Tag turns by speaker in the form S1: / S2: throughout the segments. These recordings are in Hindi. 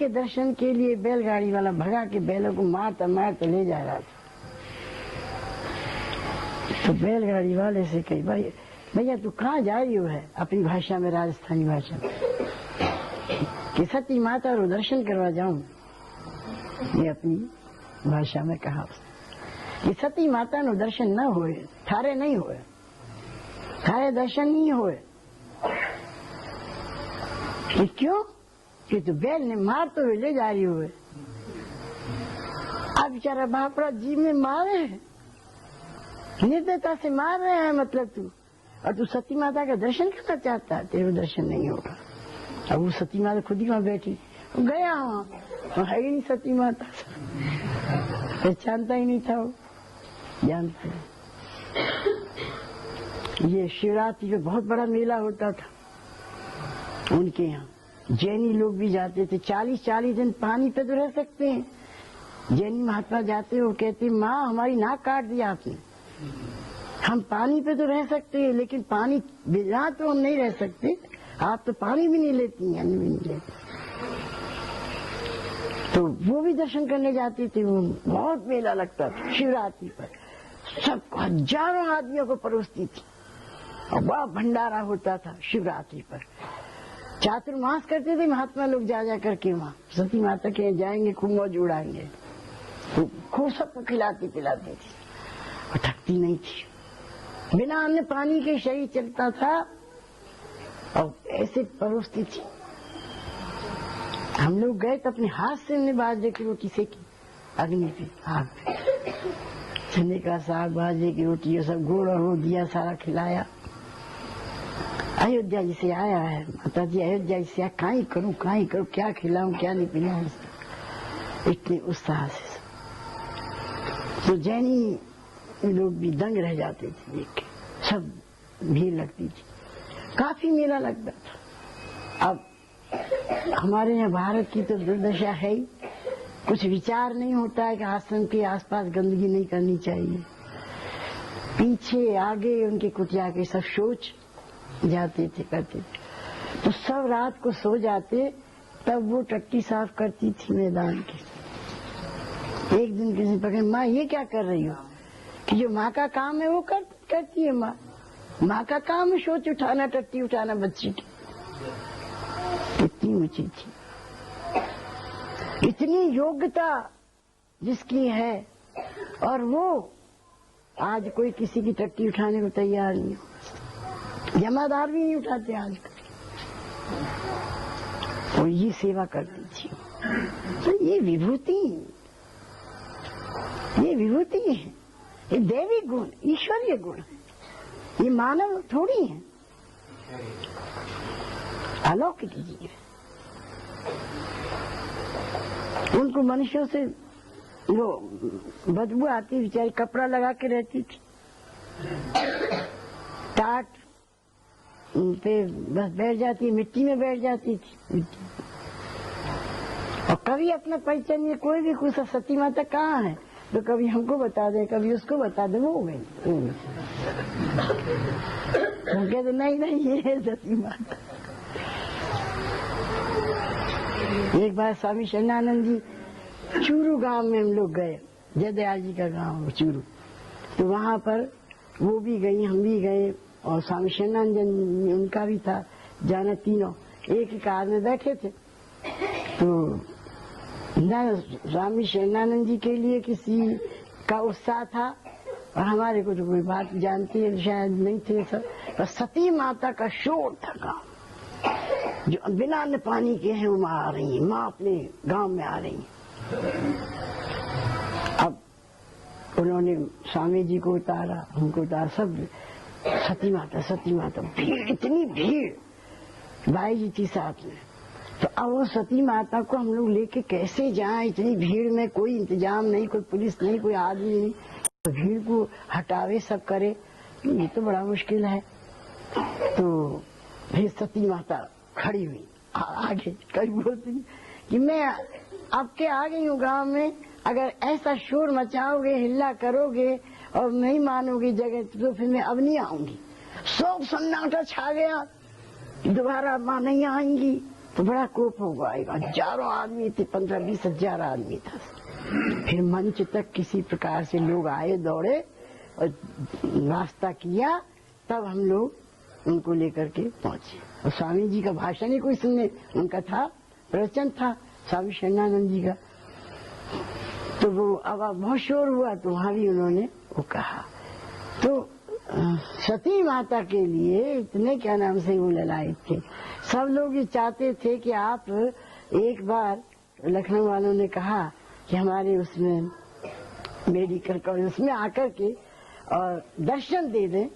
S1: के दर्शन के लिए बैलगाड़ी वाला भगा के बैलों को मारता मारता ले जा रहा था। तो बैलगाड़ी वाले से कही, भाई भैया तू कहाँ जा रही हो है, अपनी भाषा में, राजस्थानी भाषा में, कि सती माता को दर्शन करवा जाऊं। ये अपनी भाषा में कहा कि सती माता नो दर्शन न होए, थारे नहीं होए, थारे दर्शन नहीं होए। कि क्यों? कि तू बैल ने मार तो ले जा रही हुए। अब बेचारा बापड़ा जी में मारे है, निर्दयता से मार रहे हैं, मतलब तू, और तू सती माता का दर्शन करना चाहता है, तेरे दर्शन नहीं होगा। अब वो सती माता खुद ही वहां बैठी, गया वहां है ही नहीं सती माता, पहचानता ही नहीं था वो, जानते हैं। ये शिवरात्रि पे बहुत बड़ा मेला होता था उनके यहाँ, जैनी लोग भी जाते थे। 40-40 दिन पानी पे तो रह सकते हैं। जैनी महात्मा जाते, वो कहते माँ हमारी नाक काट दिया आपने, हम पानी पे तो रह सकते हैं लेकिन पानी बिना तो हम नहीं रह सकते, आप तो पानी भी नहीं लेती, अन्न भी नहीं लेती। तो वो भी दर्शन करने जाती थी। वो बहुत मेला लगता था शिवरात्रि पर, सब हजारों आदमियों को परोसती थी और बड़ा भंडारा होता था शिवरात्रि पर। चातुर्मास करते थे महात्मा लोग जा जा करके वहाँ सती माता के जाएंगे, खूब मौज उड़ाएंगे, तो खूब सबको खिलाती पिलाती थी और थकती नहीं थी। बिना अन्न पानी के शरीर चलता था और ऐसे परोसती थी। हम लोग गए तो अपने हाथ से हमने बाजरे की रोटी सेकी, अग्नि पे, आग पे, चने का साग, बाजरे की रोटी, ये सब गुड़ और वो दिया, सारा खिलाया। अयोध्या जी से आया है माता जी, अयोध्या जी से कहीं करूं, क्या खिलाऊं, क्या नहीं पिलाऊं, इतने उत्साह से। तो जैनी लोग भी दंग रह जाते थे देख के, सब भीड़ लगती थी, काफी मेला लगता था। अब हमारे यहाँ भारत की तो दुर्दशा है ही, कुछ विचार नहीं होता है कि आश्रम के आसपास गंदगी नहीं करनी चाहिए। पीछे आगे उनके कुटिया के सब सोच जाते थे, करते थे, तो सब रात को सो जाते, तब वो टट्टी साफ करती थी मैदान की। एक दिन किसी पकड़े, माँ ये क्या कर रही हो? कि जो माँ का काम है वो करती है माँ, माँ का काम है सोच उठाना, टट्टी उठाना बच्ची की। इतनी ऊंची थी, इतनी योग्यता जिसकी है, और वो आज कोई किसी की टट्टी उठाने को तैयार नहीं हो, जमादार भी नहीं उठाते आजकल। और ये सेवा करती थी। तो ये विभूति है, ये दैवी गुण, ईश्वरीय गुण है, ये मानव थोड़ी है, अलौकिक जीव है। उनको मनुष्यों से वो बदबू आती, बेचारी कपड़ा लगा के रहती थी, टाट पे बस बैठ जाती, मिट्टी में बैठ जाती थी, मिट्टी। और कभी अपना परिचय नहीं, कोई भी कुछ सती माता कहाँ है, तो कभी हमको बता दे, कभी उसको बता दे, वो हो गई। हम कहते नहीं ये है सती माता। एक बार स्वामी शरणानंद जी चूरू गांव में हम लोग गए, जयदयाल जी का गांव चूरू, तो वहां पर वो भी गई, हम भी गए, और स्वामी शरणानंद उनका भी था जाना, तीनों एक ही कार में बैठे थे। तो न स्वामी शरणानंद जी के लिए किसी का उत्साह था, और हमारे को तो कोई बात जानते हैं शायद नहीं थे सब, पर सती माता का शोर था गाँव, जो बिना अन्न पानी के हैं वो माँ आ रही है, माँ अपने गांव में आ रही है। अब उन्होंने स्वामी जी को उतारा, हमको उतारा, सब सती माता, भीड़, इतनी भीड़, बाई जी थी साथ में। तो अब वो सती माता को हम लोग लेके कैसे जाएं, इतनी भीड़ में, कोई इंतजाम नहीं, कोई पुलिस नहीं, कोई आदमी नहीं, तो भीड़ को हटावे, सब करे, ये तो बड़ा मुश्किल है। तो फिर सती माता खड़ी हुई आगे, कभी बोलती कि मैं आपके आ गई हूँ गांव में, अगर ऐसा शोर मचाओगे, हिल्ला करोगे और नहीं मानोगे जगह, तो फिर मैं अब नहीं आऊंगी। सब सन्नाटा छा गया, दोबारा माँ नहीं आएंगी, तो बड़ा कोप होगा, हजारों आदमी थे, 15-20 हजार आदमी था। फिर मंच तक किसी प्रकार से लोग आए, दौड़े और रास्ता किया, तब हम लोग उनको लेकर के पहुंचे। और स्वामी जी का भाषण ही कोई सुनने, उनका था प्रवचन था स्वामी शरणानंद जी का। तो वो अब बहुत शोर हुआ, तो वहां भी उन्होंने वो कहा। तो सती माता के लिए इतने क्या नाम से वो ललायत थे। सब लोग ये चाहते थे कि आप एक बार, लखनऊ वालों ने कहा कि हमारे उसमें मेडिकल कॉलेज उसमें आकर के और दर्शन दे दें,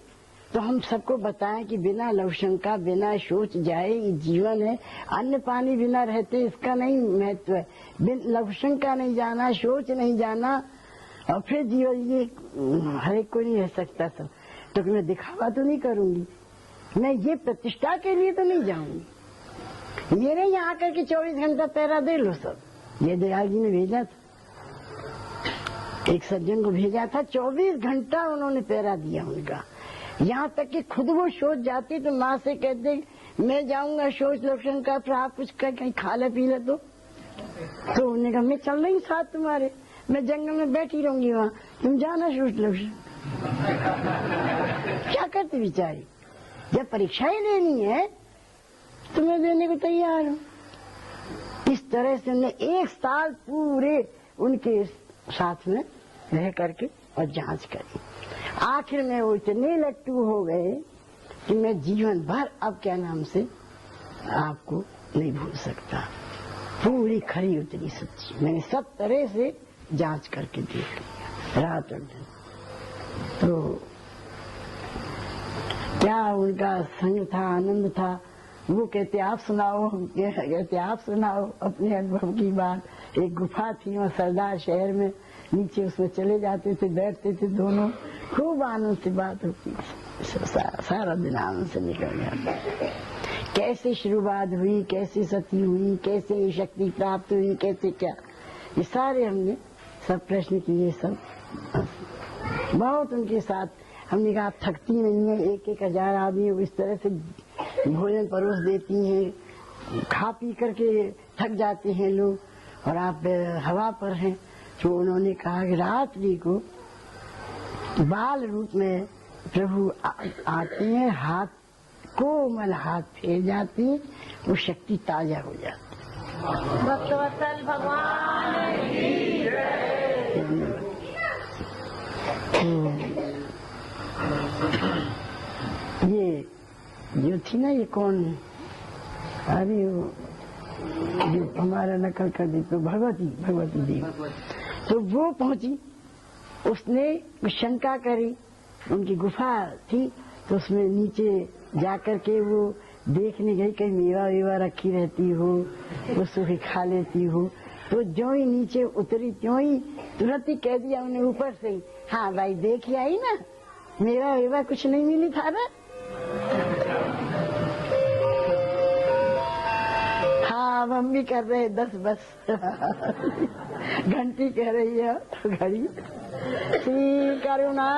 S1: तो हम सबको बताएं कि बिना लवशंका, बिना सोच जाए ये जीवन है। अन्न पानी बिना रहते इसका नहीं महत्व है। लवशंका नहीं जाना, सोच नहीं जाना, और फिर जीवन ये हर एक कोई नहीं रह सकता सब। तो मैं दिखावा तो नहीं करूंगी, मैं ये प्रतिष्ठा के लिए तो नहीं जाऊंगी। मेरे यहाँ आकर के 24 घंटा पहरा दे लो सब। ये दयाल जी ने भेजा था, एक सज्जन को भेजा था, 24 घंटा उन्होंने पहरा दिया उनका। यहाँ तक कि खुद वो सोच जाती तो माँ से कहते मैं जाऊंगा सोच लक्षण का, फिर आप कुछ कहीं खा ले पी ले। तो उन्होंने कहा मैं चल रही साथ तुम्हारे, मैं जंगल में बैठी रहूंगी वहाँ, तुम जाना सोच लक्षण। क्या करती बेचारी, जब परीक्षाएं लेनी है तो मैं देने को तैयार हूँ। इस तरह से हमने 1 साल पूरे उनके साथ में रह करके और जांच करी। आखिर में वो इतने लट्टू हो गए कि मैं जीवन भर अब क्या नाम से आपको नहीं भूल सकता। पूरी खरी उतरी सच्ची, मैंने सब तरह से जांच करके देख लिया रात और दिन। तो क्या उनका संग था, आनंद था। वो कहते आप सुनाओ, कहते आप सुनाओ अपने अनुभव की बात। एक गुफा थी वहाँ सरदार शहर में, नीचे उसमें चले जाते थे, बैठते थे दोनों, खूब आनंद से बात होती थी। सारा दिन आनंद से निकल गया। कैसे शुरुआत हुई, कैसे सती हुई, कैसे ये शक्ति प्राप्त हुई, कैसे क्या, ये सारे हमने सब प्रश्न किए। सब बहुत उनके साथ हमने कहा आप थकती नहीं है, 1-1 हजार आदमी इस तरह से भोजन परोस देती हैं, खा पी करके थक जाते हैं लोग, और आप हवा पर हैं। तो उन्होंने कहा कि रात्रि को बाल रूप में प्रभु आते हैं, हाथ कोमल हाथ फेर जाती है, वो शक्ति ताजा हो जाती है। भक्तवत्सल भगवान की जय। ये जो थी ना, ये कौन, अरे वो जो हमारा नकल कर दी, तो भगवती देवी। तो वो पहुंची, उसने शंका करी, उनकी गुफा थी, तो उसमें नीचे जाकर के वो देखने गई कहीं मेवा वेवा रखी रहती हो, उसको भी खा लेती हो। तो जो ही नीचे उतरी त्यों ही तुरंत ही कह दिया उन्हें ऊपर से ही, हाँ भाई देख आई ना, मेवा वेवा कुछ नहीं मिली था ना। हाँ अब हम भी कर रहे 10 बस। घंटी कह रही है घड़ी, श्री करुणा